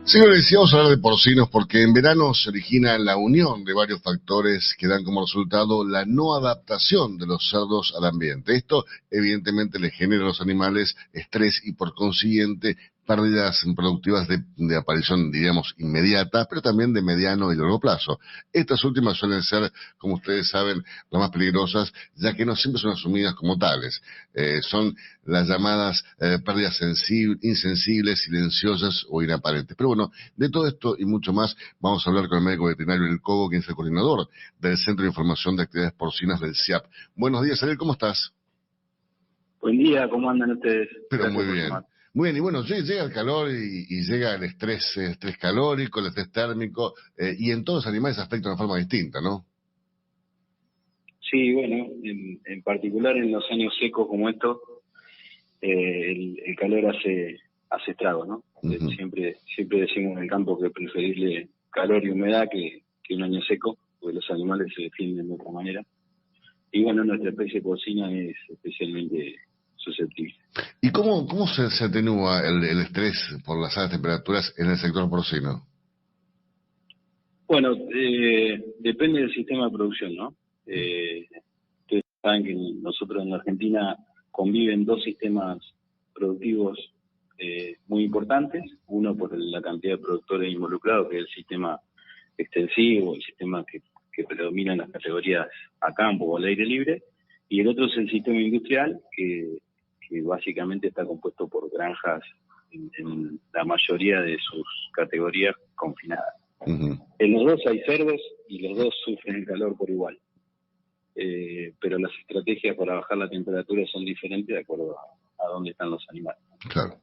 Señores, vamos a hablar de porcinos porque en verano se origina la unión de varios factores que dan como resultado la no adaptación de los cerdos al ambiente. Esto evidentemente le genera a los animales estrés y por consiguiente pérdidas productivas de aparición, diríamos, inmediata, pero también de mediano y largo plazo. Estas últimas suelen ser, como ustedes saben, las más peligrosas, ya que no siempre son asumidas como tales. Son las llamadas pérdidas insensibles, silenciosas o inaparentes. Pero bueno, de todo esto y mucho más vamos a hablar con el médico veterinario El Cobo, quien es el coordinador del Centro de Información de Actividades Porcinas del CIAP. Buenos días, Ariel, ¿cómo estás? Buen día, ¿cómo andan ustedes? Pero Gracias muy por bien. llamar. Muy bien, y bueno, llega el calor y llega el estrés calórico, el estrés térmico, y en todos los animales afecta de una forma distinta, ¿no? Sí, bueno, en particular en los años secos como estos, el calor hace estragos, ¿no? Uh-huh. Siempre decimos en el campo que es preferible calor y humedad que un año seco, porque los animales se defienden de otra manera. Y bueno, nuestra especie porcina es especialmente susceptible. ¿Y cómo se atenúa el estrés por las altas temperaturas en el sector porcino? Bueno, depende del sistema de producción, ¿no? Ustedes saben que nosotros en la Argentina conviven dos sistemas productivos muy importantes, uno por la cantidad de productores involucrados, que es el sistema extensivo, el sistema que predomina en las categorías a campo o al aire libre, y el otro es el sistema industrial, que básicamente está compuesto por granjas en la mayoría de sus categorías confinadas. Uh-huh. En los dos hay cerdos y los dos sufren el calor por igual. Pero las estrategias para bajar la temperatura son diferentes de acuerdo a dónde están los animales. Claro.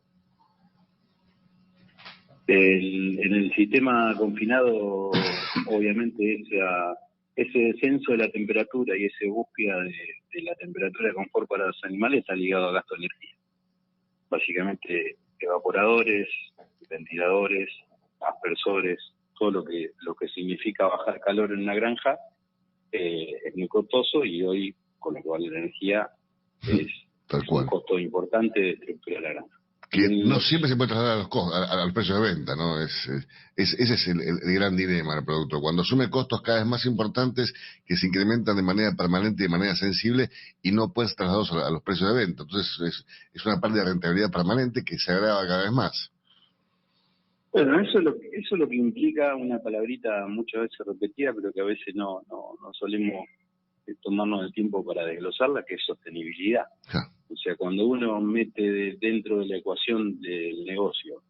En el sistema confinado, obviamente, ese descenso de la temperatura y esa búsqueda de la temperatura de confort para los animales está ligado a gasto de energía. Básicamente, evaporadores, ventiladores, aspersores, todo lo que significa bajar calor en una granja es muy costoso y hoy, con lo cual la energía es un costo importante de estructura de la granja. Que no siempre se puede trasladar al precio de venta, ¿no? Ese es el gran dilema del producto. Cuando asume costos cada vez más importantes que se incrementan de manera permanente y de manera sensible y no puedes trasladarlos a los precios de venta. Entonces es una pérdida de rentabilidad permanente que se agrava cada vez más. Bueno, eso es lo que implica una palabrita muchas veces repetida, pero que a veces no solemos tomarnos el tiempo para desglosarla, que es sostenibilidad. Ja. O sea, cuando uno mete dentro de la ecuación del negocio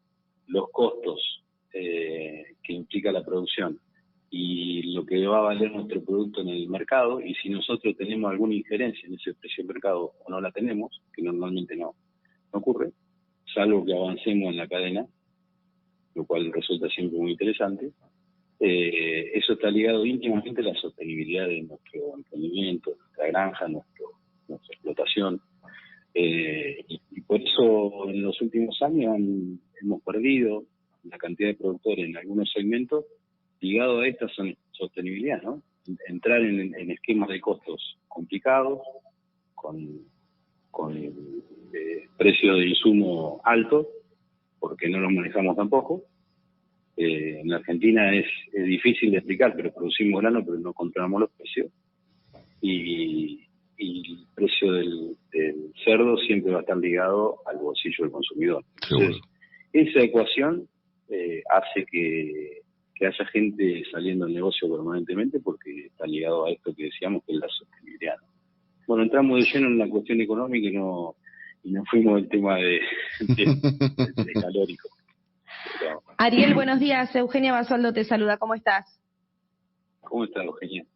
los costos que implica la producción y lo que va a valer nuestro producto en el mercado, y si nosotros tenemos alguna injerencia en ese precio de mercado o no la tenemos, que normalmente no ocurre, salvo que avancemos en la cadena, lo cual resulta siempre muy interesante, eso está ligado íntimamente a la sostenibilidad de nuestro emprendimiento, nuestra granja, nuestra explotación. Y por eso en los últimos años hemos perdido la cantidad de productores en algunos segmentos ligado a esta sostenibilidad, ¿no? Entrar en esquemas de costos complicados, con precios de insumo altos, porque no los manejamos tampoco. En la Argentina es difícil de explicar, pero producimos grano, pero no controlamos los precios. Y el precio del cerdo siempre va a estar ligado al bolsillo del consumidor. Entonces, esa ecuación hace que haya gente saliendo del negocio permanentemente porque está ligado a esto que decíamos, que es la sostenibilidad. Bueno, entramos de lleno en la cuestión económica y nos fuimos del tema de calórico. Pero... Ariel, buenos días. Eugenia Basualdo te saluda. ¿Cómo estás? ¿Cómo estás, Eugenia?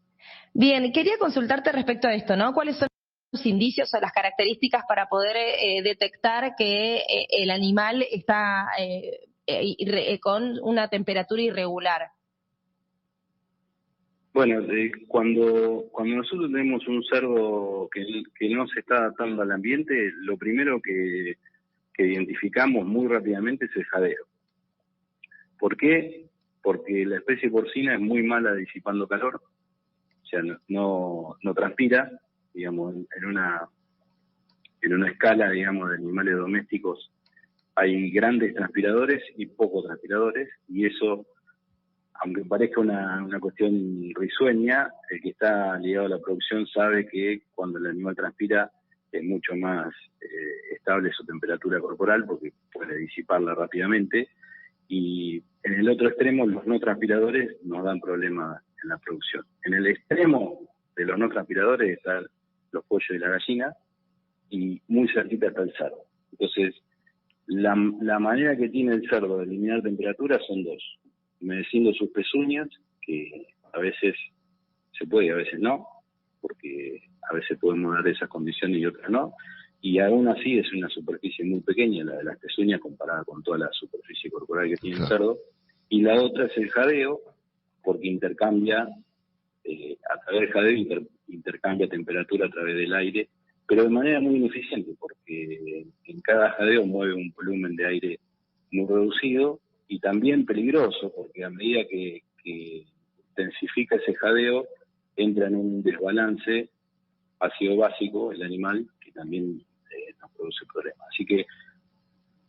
Bien, quería consultarte respecto a esto, ¿no? ¿Cuáles son los indicios o las características para poder detectar que el animal está con una temperatura irregular? Bueno, cuando nosotros tenemos un cerdo que no se está adaptando al ambiente, lo primero que identificamos muy rápidamente es el jadeo. ¿Por qué? Porque la especie porcina es muy mala disipando calor, o sea, no transpira, digamos, en una escala, digamos, de animales domésticos hay grandes transpiradores y pocos transpiradores, y eso, aunque parezca una cuestión risueña, el que está ligado a la producción sabe que cuando el animal transpira es mucho más estable su temperatura corporal porque puede disiparla rápidamente, y en el otro extremo los no transpiradores nos dan problemas en la producción. En el extremo de los no transpiradores están los pollos y la gallina, y muy cerquita está el cerdo. Entonces, la manera que tiene el cerdo de eliminar temperatura son dos: humedeciendo sus pezuñas, que a veces se puede y a veces no, porque a veces podemos dar esas condiciones y otras no, y aún así es una superficie muy pequeña la de las pezuñas comparada con toda la superficie corporal que tiene el cerdo. Y la otra es el jadeo, porque intercambia, a través del jadeo intercambia temperatura a través del aire, pero de manera muy ineficiente, porque en cada jadeo mueve un volumen de aire muy reducido y también peligroso, porque a medida que intensifica ese jadeo, entra en un desbalance ácido básico el animal, que también nos produce problemas. Así que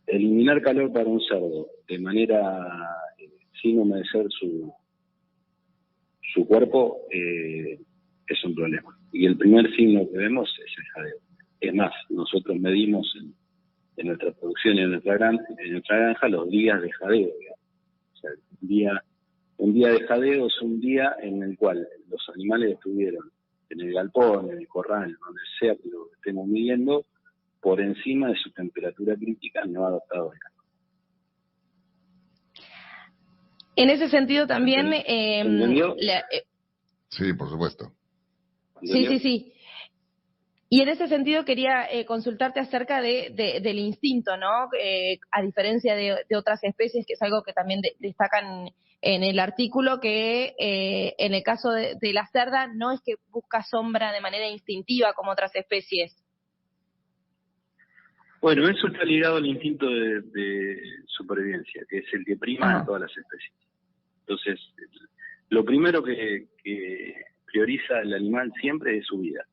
eliminar calor para un cerdo de manera sin humedecer su cuerpo es un problema. Y el primer signo que vemos es el jadeo. Es más, nosotros medimos en nuestra producción y en nuestra granja los días de jadeo, digamos. O sea, un día de jadeo es un día en el cual los animales estuvieron en el galpón, en el corral, donde sea que lo estemos midiendo, por encima de su temperatura crítica no adaptado al calor. En ese sentido también... ¿Entendió? Sí, por supuesto. ¿Entendió? Sí. Y en ese sentido quería consultarte acerca del instinto, ¿no? A diferencia de otras especies, que es algo que también destacan en el artículo, que en el caso de la cerda no es que busca sombra de manera instintiva como otras especies. Bueno, eso está ligado al instinto de supervivencia, que es el que prima en todas las especies. Entonces, lo primero que prioriza el animal siempre es su vida,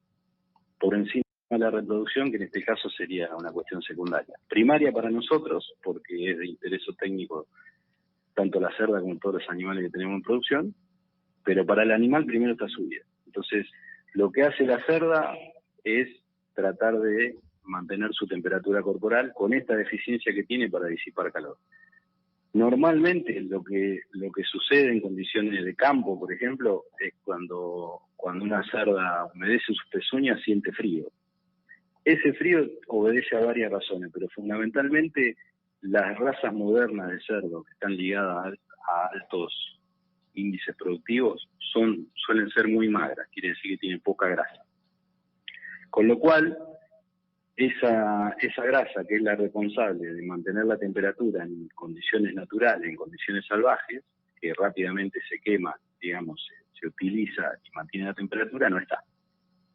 por encima de la reproducción, que en este caso sería una cuestión secundaria. Primaria para nosotros, porque es de interés técnico tanto la cerda como todos los animales que tenemos en producción, pero para el animal primero está su vida. Entonces, lo que hace la cerda es tratar de mantener su temperatura corporal con esta deficiencia que tiene para disipar calor. Normalmente lo que sucede en condiciones de campo, por ejemplo, es cuando una cerda humedece sus pezuñas siente frío. Ese frío obedece a varias razones, pero fundamentalmente las razas modernas de cerdo que están ligadas a altos índices productivos suelen ser muy magras, quiere decir que tienen poca grasa. Con lo cual, esa grasa, que es la responsable de mantener la temperatura en condiciones naturales, en condiciones salvajes, que rápidamente se quema, digamos, se utiliza y mantiene la temperatura, no está.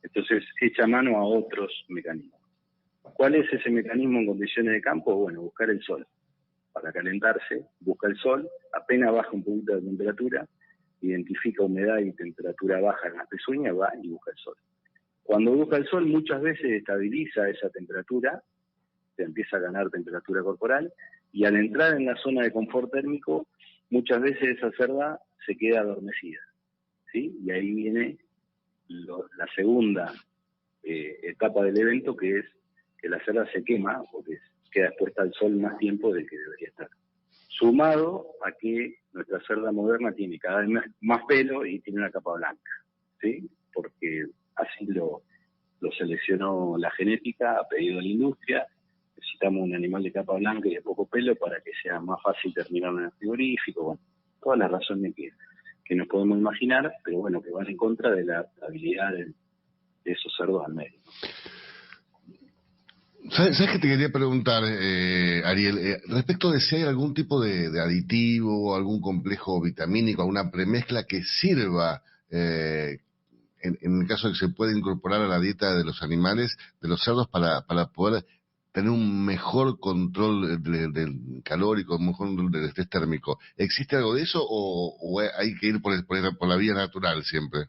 Entonces, echa mano a otros mecanismos. ¿Cuál es ese mecanismo en condiciones de campo? Bueno, buscar el sol. Para calentarse, busca el sol, apenas baja un poquito de temperatura, identifica humedad y temperatura baja en las pezuñas, va y busca el sol. Cuando busca el sol, muchas veces estabiliza esa temperatura, se empieza a ganar temperatura corporal, y al entrar en la zona de confort térmico, muchas veces esa cerda se queda adormecida, ¿sí? Y ahí viene la segunda etapa del evento, que es que la cerda se quema, porque queda expuesta al sol más tiempo del que debería estar. Sumado a que nuestra cerda moderna tiene cada vez más pelo y tiene una capa blanca, ¿sí? Porque así lo seleccionó la genética a pedido de la industria. Necesitamos un animal de capa blanca y de poco pelo para que sea más fácil terminar en el frigorífico. Bueno, todas las razones que nos podemos imaginar, pero bueno, que van en contra de la habilidad de esos cerdos al medio. ¿Sabes qué te quería preguntar, Ariel? Respecto de si hay algún tipo de aditivo, algún complejo vitamínico, alguna premezcla que sirva, en el caso de que se pueda incorporar a la dieta de los animales, de los cerdos, para poder tener un mejor control del calórico, un mejor control del estrés térmico. ¿Existe algo de eso o hay que ir por la vía natural siempre?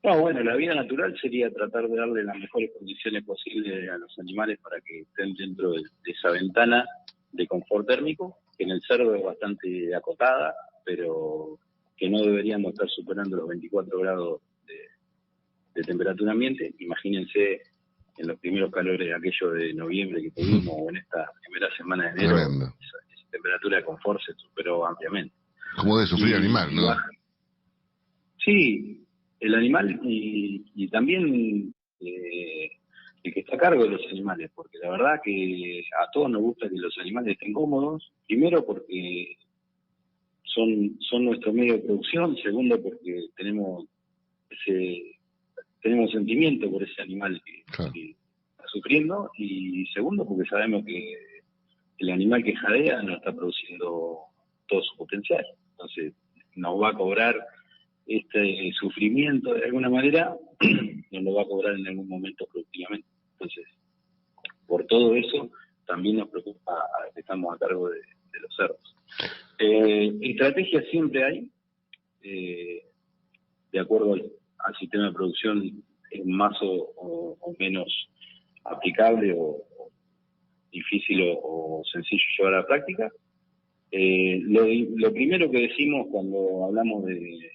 No, bueno, la vida natural sería tratar de darle las mejores condiciones posibles a los animales para que estén dentro de esa ventana de confort térmico, que en el cerdo es bastante acotada, pero que no deberíamos estar superando los 24 grados de temperatura ambiente. Imagínense en los primeros calores de aquello de noviembre que tuvimos, o en esta primera semana de enero, esa temperatura de confort se superó ampliamente. Como de sufrir animal, ¿no? Sí, el animal y también el que está a cargo de los animales, porque la verdad que a todos nos gusta que los animales estén cómodos, primero porque son nuestro medio de producción, segundo porque tenemos sentimiento por ese animal que está sufriendo, y segundo porque sabemos que el animal que jadea no está produciendo todo su potencial, entonces nos va a cobrar este sufrimiento de alguna manera, nos lo va a cobrar en algún momento productivamente. Entonces, por todo eso, también nos preocupa a que estamos a cargo de los cerdos. Estrategias siempre hay, de acuerdo al sistema de producción, es más o menos aplicable o difícil o sencillo llevar a la práctica. Lo primero que decimos cuando hablamos de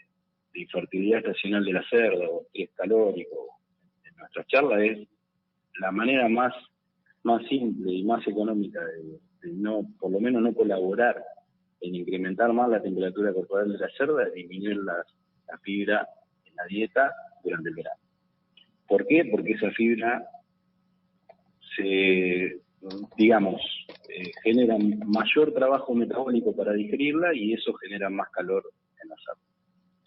infertilidad estacional de la cerda o estrés calórico en nuestras charlas es la manera más simple y más económica de no, por lo menos no colaborar en incrementar más la temperatura corporal de la cerda, es disminuir la fibra en la dieta durante el verano. ¿Por qué? Porque esa fibra genera mayor trabajo metabólico para digerirla y eso genera más calor en la cerda.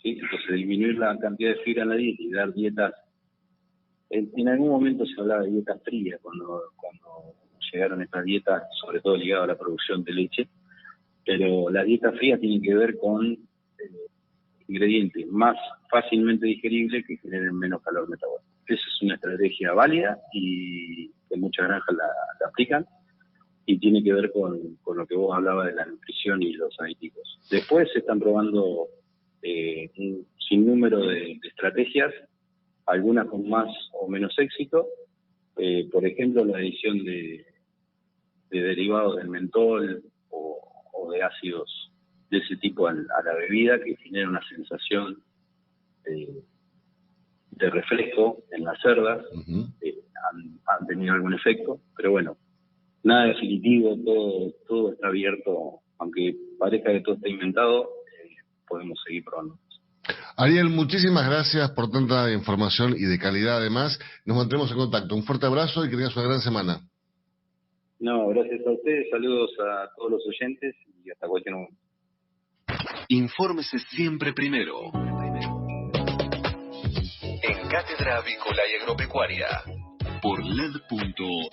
¿Sí? Entonces, disminuir la cantidad de fibra en la dieta y dar dietas. En algún momento se hablaba de dietas frías cuando llegaron estas dietas, sobre todo ligadas a la producción de leche, pero las dietas frías tienen que ver con ingredientes más fácilmente digeribles que generen menos calor metabólico. Esa es una estrategia válida y que muchas granjas la aplican y tiene que ver con lo que vos hablabas de la nutrición y los aditivos. Después se están probando un sinnúmero de estrategias, algunas con más o menos éxito, por ejemplo la adición de derivados del mentol o de ácidos de ese tipo a la bebida que genera una sensación de refresco en las cerdas. Han tenido algún efecto, pero bueno, nada definitivo, todo está abierto, aunque parezca que todo está inventado, podemos seguir probando. Ariel, muchísimas gracias por tanta información y de calidad además. Nos mantendremos en contacto. Un fuerte abrazo y que tengas una gran semana. No, gracias a ustedes, saludos a todos los oyentes y hasta cualquier momento. Infórmese siempre primero. En Cátedra Avícola y Agropecuaria por LED.fm.